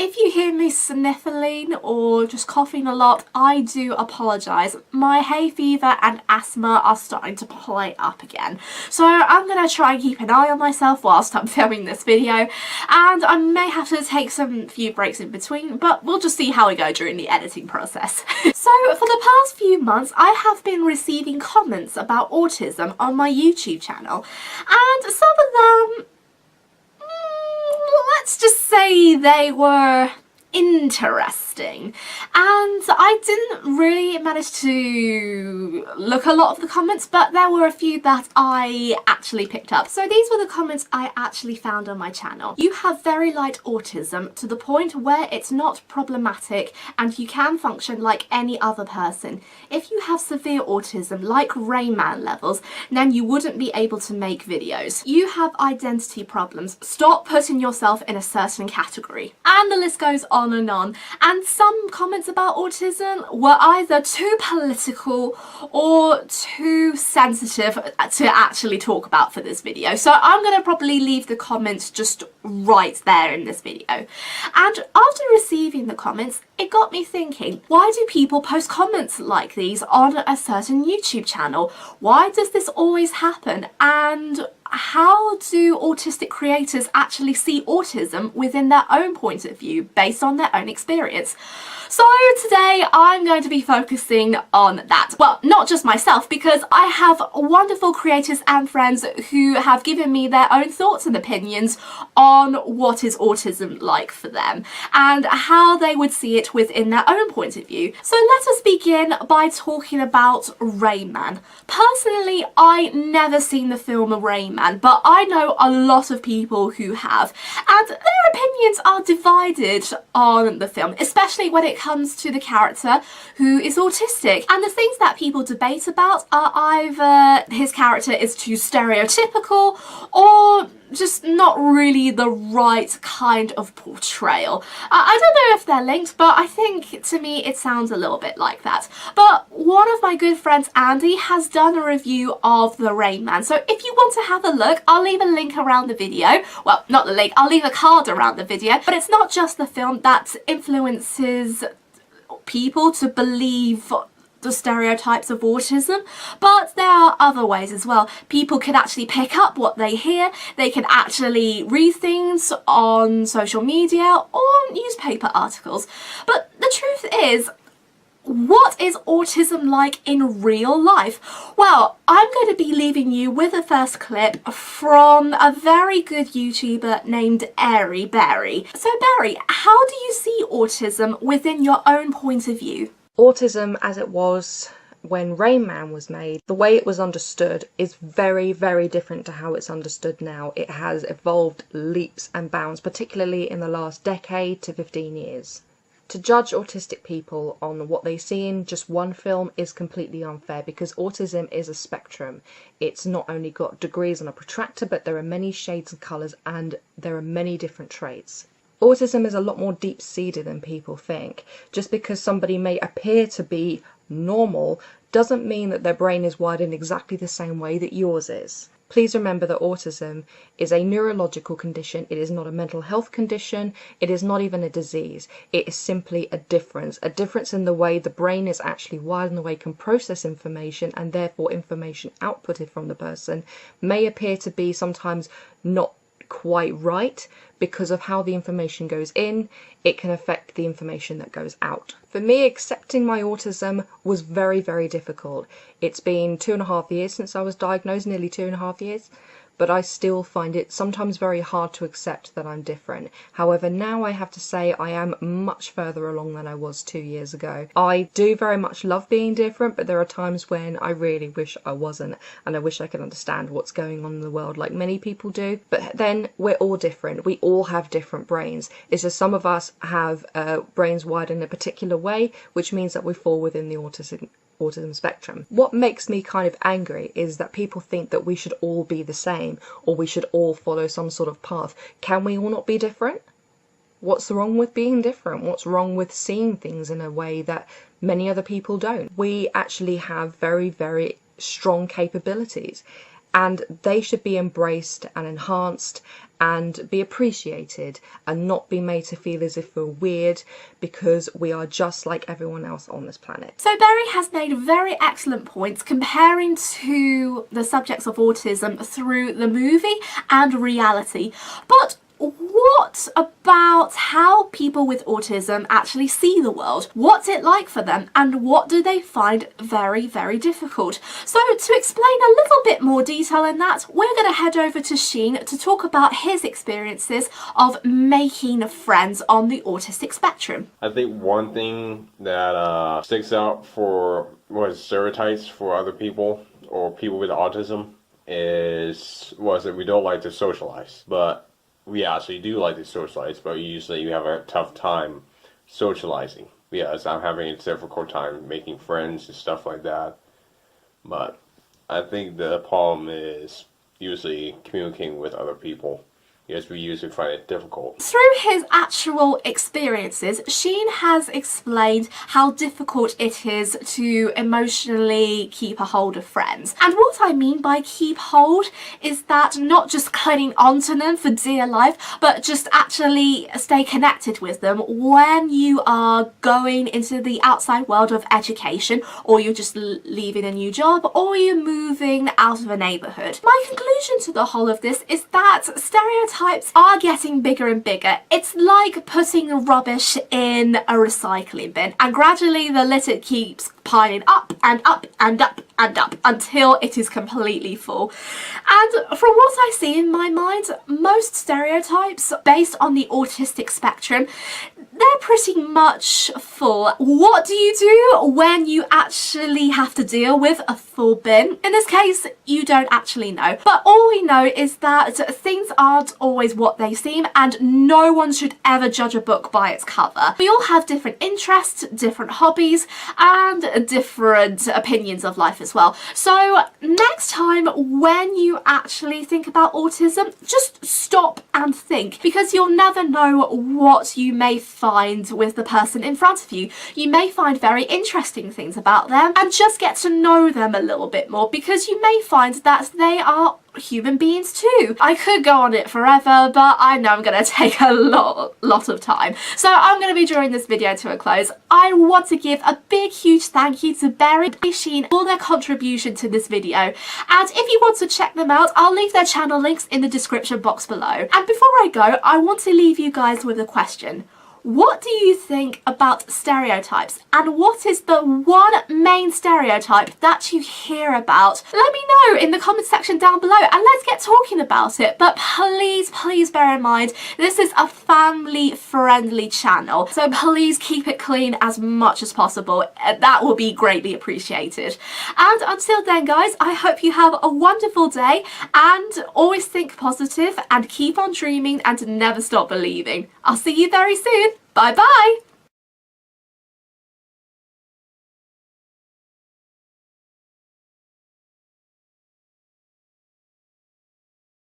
if you hear me sniffling or just coughing a lot, I do apologise. My hay fever and asthma are starting to play up again. So I'm going to try and keep an eye on myself whilst I'm filming this video, and I may have to take some few breaks in between, but we'll just see how we go during the editing process. So for the past few months I have been receiving comments about autism on my YouTube channel, and some of them, let's just say they were interesting, and I didn't really manage to look a lot of the comments, but there were a few that I actually picked up. So these were the comments I actually found on my channel. You have very light autism to the point where it's not problematic and you can function like any other person. If you have severe autism like Rain Man levels, then you wouldn't be able to make videos. You have identity problems. Stop putting yourself in a certain category. And the list goes on and on. And some comments about autism were either too political or too sensitive to actually talk about for this video. So I'm going to probably leave the comments just right there in this video. And after receiving the comments, it got me thinking, why do people post comments like these on a certain YouTube channel? Why does this always happen? And how do autistic creators actually see autism within their own point of view based on their own experience? So today I'm going to be focusing on that. Well, not just myself, because I have wonderful creators and friends who have given me their own thoughts and opinions on what is autism like for them and how they would see it within their own point of view. So let us begin by talking about Rain Man. Personally, I never seen the film Rain Man, but I know a lot of people who have, and their opinions are divided on the film, especially when it comes to the character who is autistic. And the things that people debate about are either his character is too stereotypical or just not really the right kind of portrayal. I don't know if they're linked, but I think to me it sounds a little bit like that. But one of my good friends, Andy, has done a review of the Rain Man, so if you want to have a look, I'll leave a link around the video. Well, not the link, I'll leave a card around the video. But it's not just the film that influences people to believe the stereotypes of autism, but there are other ways as well. People can actually pick up what they hear, they can actually read things on social media or newspaper articles. But the truth is, what is autism like in real life? Well, I'm going to be leaving you with the first clip from a very good YouTuber named Berrie. So Berrie, how do you see autism within your own point of view? Autism as it was when Rain Man was made, the way it was understood is very, very different to how it's understood now. It has evolved leaps and bounds, particularly in the last decade to 15 years. To judge autistic people on what they see in just one film is completely unfair, because autism is a spectrum. It's not only got degrees on a protractor, but there are many shades and colours and there are many different traits. Autism is a lot more deep-seated than people think. Just because somebody may appear to be normal doesn't mean that their brain is wired in exactly the same way that yours is. Please remember that autism is a neurological condition. It is not a mental health condition. It is not even a disease. It is simply a difference in the way the brain is actually wired and the way it can process information, and therefore information outputted from the person may appear to be sometimes not quite right. Because of how the information goes in, it can affect the information that goes out. For me, accepting my autism was very, very difficult. It's been 2.5 years since I was diagnosed, nearly 2.5 years, but I still find it sometimes very hard to accept that I'm different. However, now I have to say I am much further along than I was 2 years ago. I do very much love being different, but there are times when I really wish I wasn't, and I wish I could understand what's going on in the world like many people do. But then we're all different. We all have different brains. It's just some of us have brains wired in a particular way, which means that we fall within the autism spectrum. What makes me kind of angry is that people think that we should all be the same, or we should all follow some sort of path. Can we all not be different? What's wrong with being different? What's wrong with seeing things in a way that many other people don't? We actually have very, very strong capabilities. and they should be embraced and enhanced and be appreciated and not be made to feel as if we're weird because we are just like everyone else on this planet. So Berrie has made very excellent points comparing to the subjects of autism through the movie and reality. But what about how people with autism actually see the world? What's it like for them, and what do they find very, very difficult? So to explain a little bit more detail in that, we're going to head over to Sheen to talk about his experiences of making friends on the autistic spectrum. I think one thing that sticks out for stereotypes for other people or people with autism was that we don't like to socialize, but we actually do like to socialize, but usually we have a tough time socializing. Yes, I'm having a difficult time making friends and stuff like that. But I think the problem is usually communicating with other people. Yes, we usually find it difficult. Through his actual experiences, Sheen has explained how difficult it is to emotionally keep a hold of friends. And what I mean by keep hold is that not just clinging onto them for dear life, but just actually stay connected with them when you are going into the outside world of education, or you're just leaving a new job, or you're moving out of a neighbourhood. My conclusion to the whole of this is that stereotypes are getting bigger and bigger. It's like putting rubbish in a recycling bin, and gradually the litter keeps piling up and up and up and up until it is completely full. And from what I see in my mind, most stereotypes based on the autistic spectrum, they're pretty much full. What do you do when you actually have to deal with a full bin? In this case, you don't actually know. But all we know is that things aren't always what they seem, and no one should ever judge a book by its cover. We all have different interests, different hobbies, and different opinions of life as well. So next time when you actually think about autism, just stop and think, because you'll never know what you may find with the person in front of you. You may find very interesting things about them, and just get to know them a little bit more, because you may find that they are human beings too. I could go on it forever, but I know I'm going to take a lot of time. So I'm going to be drawing this video to a close. I want to give a big, huge thank you to Berrie and Sheen for their contribution to this video. And if you want to check them out, I'll leave their channel links in the description box below. And before I go, I want to leave you guys with a question. What do you think about stereotypes, and what is the one main stereotype that you hear about? Let me know in the comment section down below, and let's get talking about it. But please, please bear in mind, this is a family friendly channel, so please keep it clean as much as possible. That will be greatly appreciated. And until then guys, I hope you have a wonderful day, and always think positive and keep on dreaming and never stop believing. I'll see you very soon. Bye bye!